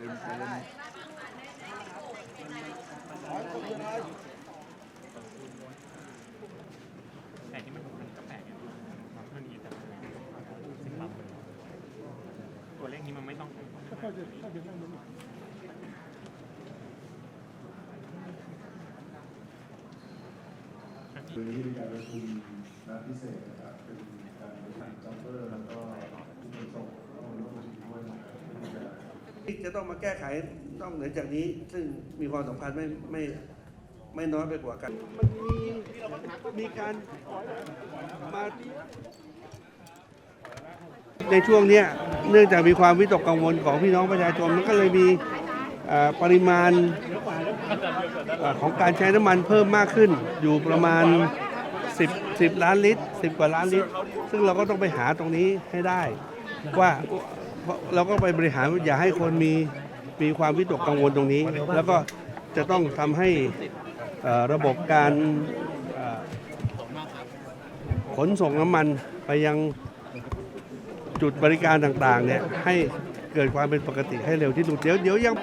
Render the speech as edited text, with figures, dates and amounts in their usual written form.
แต่ที่มันก็แปลกอย่างมันมีแต่สิบตัวเลขนี้มันไม่ต้องวันนี้มีการประชุมนัดพิเศษนะครับเป็นการบริหารจ็อบเบอร์แล้วก็ผู้บริโภคต้องร่วมประชุมด้วยนะครับที่จะต้องมาแก้ไขต้องเหนือจากนี้ซึ่งมีความสัมพันธ์ไม่น้อยไปกว่ากันมันมีการมาในช่วงนี้เนื่องจากมีความวิตกกังวลของพี่น้องประชาชนมันก็เลยมีปริมาณของการใช้น้ำมันเพิ่มมากขึ้นอยู่ประมาณ10 ล้านลิตร10 กว่าล้านลิตรซึ่งเราก็ต้องไปหาตรงนี้ให้ได้ว่าเราก็ไปบริหารอย่าให้คนมีความวิตกกังวลตรงนี้แล้วก็จะต้องทำให้ระบบการขนส่งน้ำมันไปยังจุดบริการต่างๆเนี่ยให้เกิดความเป็นปกติให้เร็วที่สุดเดี๋ยวยัง